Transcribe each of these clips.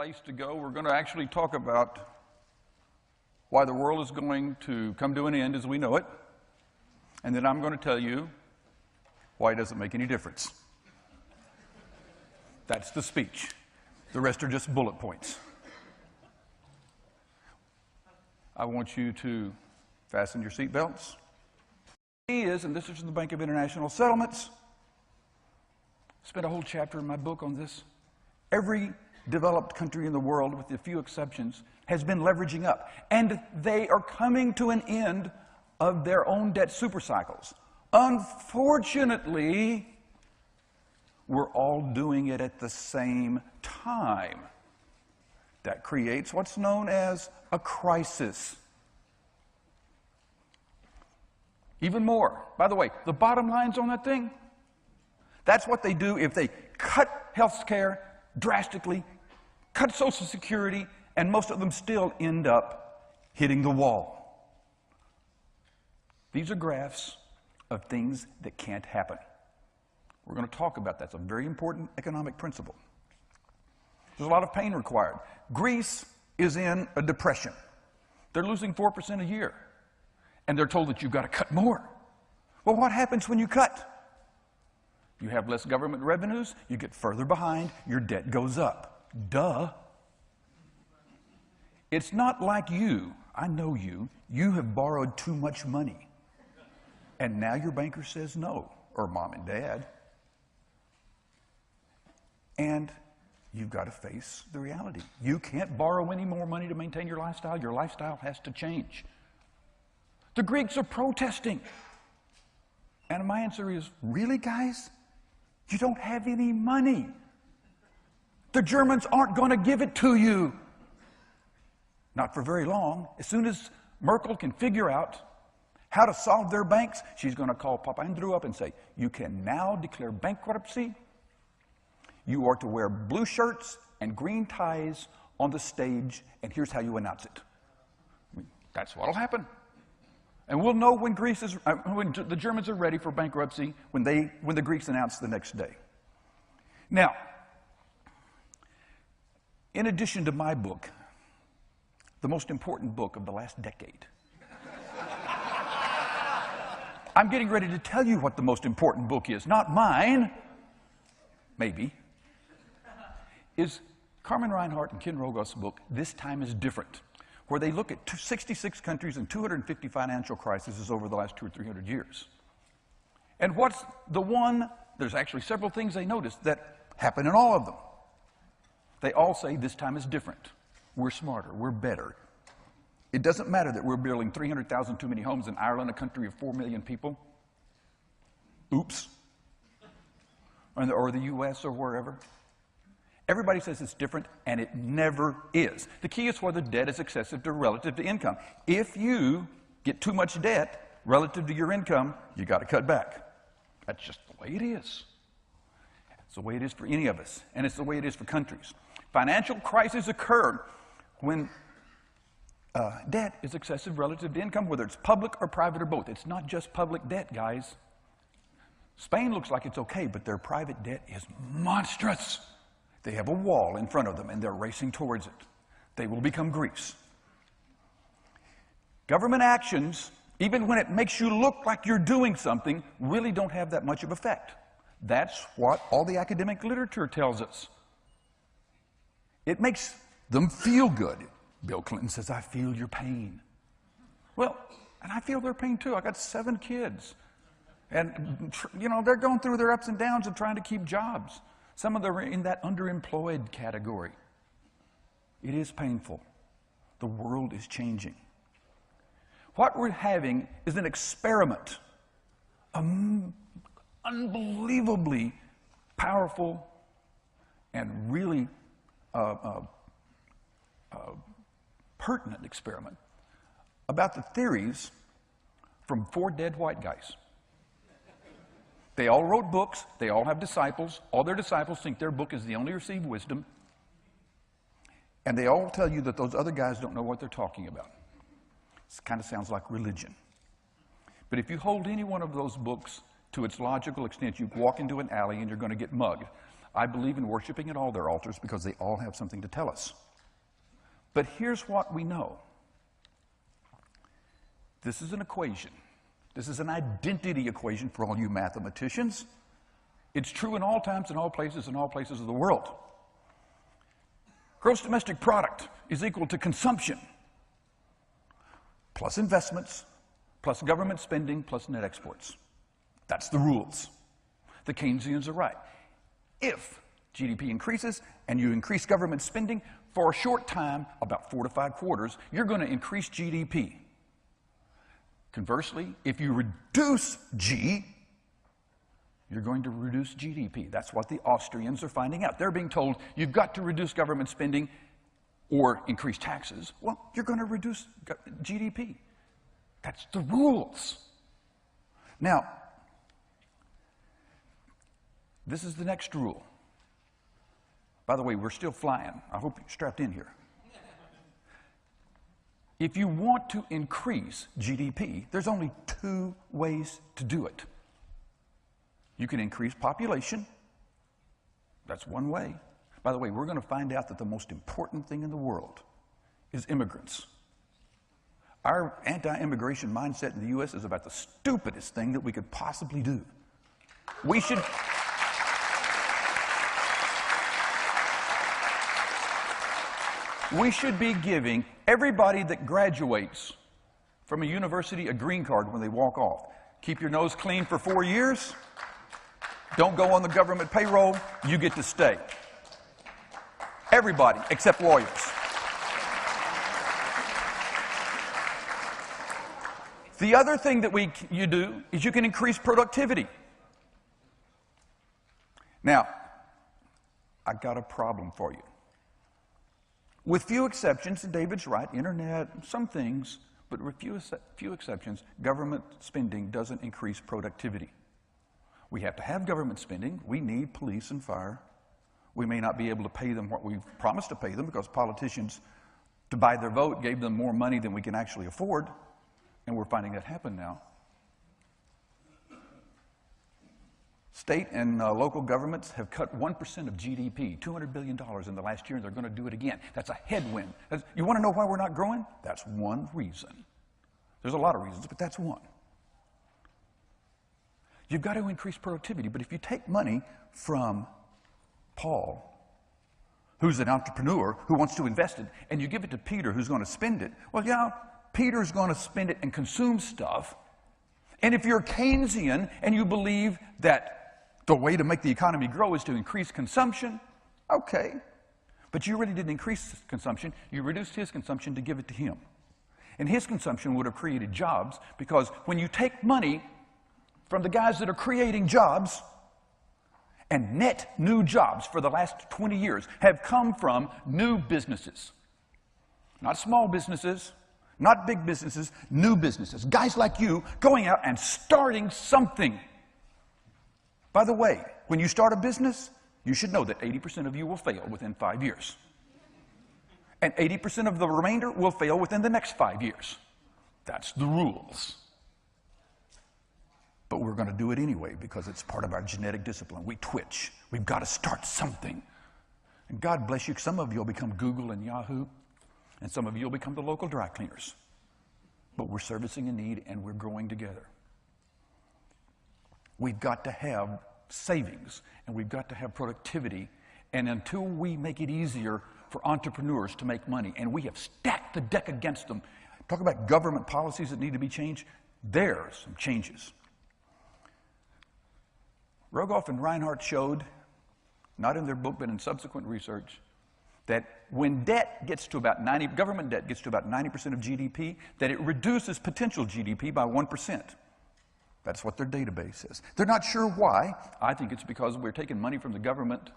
place to go. We're going to actually talk about why the world is going to come to an end as we know it. And then I'm going to tell you why it doesn't make any difference. That's the speech. The rest are just bullet points. I want you to fasten your seatbelts. And this is from the Bank of International Settlements. I spent a whole chapter in my book on this. Every developed country in the world, with a few exceptions, has been leveraging up. And they are coming to an end of their own debt supercycles. Unfortunately, we're all doing it at the same time. That creates what's known as a crisis. Even more. By the way, the bottom lines on that thing, that's what they do if they cut health care drastically, cut Social Security, and most of them still end up hitting the wall. These are graphs of things that can't happen. We're going to talk about that. It's a very important economic principle. There's a lot of pain required. Greece is in a depression. They're losing 4% a year. And they're told that you've got to cut more. Well, what happens when you cut? You have less government revenues, you get further behind, your debt goes up. Duh. It's not like you, I know you have borrowed too much money. And now your banker says no, or mom and dad. And you've got to face the reality. You can't borrow any more money to maintain your lifestyle. Your lifestyle has to change. The Greeks are protesting. And my answer is, really, guys? You don't have any money. The Germans aren't going to give it to you. Not for very long. As soon as Merkel can figure out how to solve their banks, she's going to call Papa Andrew up and say, you can now declare bankruptcy. You are to wear blue shirts and green ties on the stage, and here's how you announce it. I mean, that's what'll happen. And we'll know when when the Germans are ready for bankruptcy, when the Greeks announce the next day. Now, in addition to my book, the most important book of the last decade, I'm getting ready to tell you what the most important book is. Not mine, maybe, is Carmen Reinhart and Ken Rogoff's book, This Time is Different, where they look at 66 countries and 250 financial crises over the last 200 or 300 years. And what's the one, there's actually several things they noticed that happen in all of them. They all say this time is different. We're smarter, we're better. It doesn't matter that we're building 300,000 too many homes in Ireland, a country of 4 million people. Oops. Or the US or wherever. Everybody says it's different, and it never is. The key is whether debt is excessive to relative to income. If you get too much debt relative to your income, you got to cut back. That's just the way it is. It's the way it is for any of us, and it's the way it is for countries. Financial crises occur when debt is excessive relative to income, whether it's public or private or both. It's not just public debt, guys. Spain looks like it's okay, but their private debt is monstrous. They have a wall in front of them, and they're racing towards it. They will become Greece. Government actions, even when it makes you look like you're doing something, really don't have that much of effect. That's what all the academic literature tells us. It makes them feel good. Bill Clinton says, I feel your pain. Well, and I feel their pain too. I got 7 kids. And, you know, they're going through their ups and downs of trying to keep jobs. Some of them are in that underemployed category. It is painful. The world is changing. What we're having is an experiment, unbelievably powerful and really pertinent experiment about the theories from 4 dead white guys. They all wrote books. They all have disciples. All their disciples think their book is the only received wisdom. And they all tell you that those other guys don't know what they're talking about. It kind of sounds like religion. But if you hold any one of those books to its logical extent, you walk into an alley and you're going to get mugged. I believe in worshiping at all their altars because they all have something to tell us. But here's what we know. This is an equation. This is an identity equation for all you mathematicians. It's true in all times, in all places of the world. Gross domestic product is equal to consumption plus investments plus government spending plus net exports. That's the rules. The Keynesians are right. If GDP increases and you increase government spending for a short time, about 4 to 5 quarters, you're going to increase GDP. Conversely, if you reduce G, you're going to reduce GDP. That's what the Austrians are finding out. They're being told, you've got to reduce government spending or increase taxes. Well, you're going to reduce GDP. That's the rules. Now, this is the next rule. By the way, we're still flying. I hope you're strapped in here. If you want to increase GDP, there's only 2 ways to do it. You can increase population. That's one way. By the way, we're going to find out that the most important thing in the world is immigrants. Our anti-immigration mindset in the U.S. is about the stupidest thing that we could possibly do. We should be giving everybody that graduates from a university a green card when they walk off. Keep your nose clean for 4 years. Don't go on the government payroll. You get to stay. Everybody except lawyers. The other thing that you do is you can increase productivity. Now, I got a problem for you. With few exceptions, and David's right, internet, some things, but with few exceptions, government spending doesn't increase productivity. We have to have government spending. We need police and fire. We may not be able to pay them what we've promised to pay them because politicians, to buy their vote, gave them more money than we can actually afford, and we're finding that happen now. State and local governments have cut 1% of GDP, $200 billion in the last year, and they're going to do it again. That's a headwind. You want to know why we're not growing? That's one reason. There's a lot of reasons, but that's one. You've got to increase productivity, but if you take money from Paul, who's an entrepreneur who wants to invest it, and you give it to Peter, who's going to spend it, well, yeah, Peter's going to spend it and consume stuff. And if you're Keynesian and you believe that the way to make the economy grow is to increase consumption, okay. But you really didn't increase consumption. You reduced his consumption to give it to him. And his consumption would have created jobs, because when you take money from the guys that are creating jobs, and net new jobs for the last 20 years have come from new businesses. Not small businesses, not big businesses, new businesses. Guys like you going out and starting something. By the way, when you start a business, you should know that 80% of you will fail within 5 years. And 80% of the remainder will fail within the next 5 years. That's the rules. But we're going to do it anyway because it's part of our genetic discipline. We twitch. We've got to start something. And God bless you, some of you will become Google and Yahoo, and some of you will become the local dry cleaners. But we're servicing a need, and we're growing together. We've got to have savings, and we've got to have productivity. And until we make it easier for entrepreneurs to make money, and we have stacked the deck against them, talk about government policies that need to be changed, there are some changes. Rogoff and Reinhardt showed, not in their book but in subsequent research, that when debt gets to about government debt gets to about 90% of GDP, that it reduces potential GDP by 1%. That's what their database says. They're not sure why. I think it's because we're taking money from the government,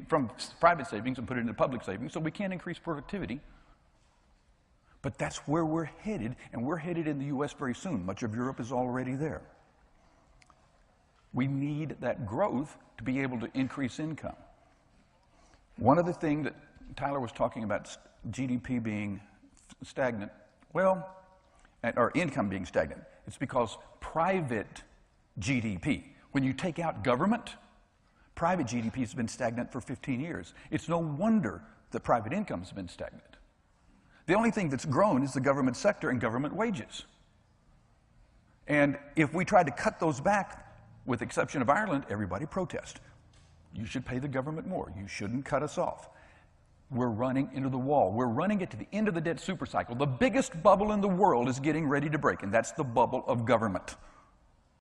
from private savings and put it into public savings, so we can't increase productivity. But that's where we're headed, and we're headed in the U.S. very soon. Much of Europe is already there. We need that growth to be able to increase income. One of the things that Tyler was talking about, GDP being stagnant, or income being stagnant, it's because private GDP, when you take out government, Private GDP has been stagnant for 15 years. It's no wonder that private income has been stagnant. The only thing that's grown is the government sector and government wages. And if we tried to cut those back, with the exception of Ireland, everybody protest. You should pay the government more. You shouldn't cut us off. We're running into the wall. We're running it to the end of the debt supercycle. The biggest bubble in the world is getting ready to break, and that's the bubble of government.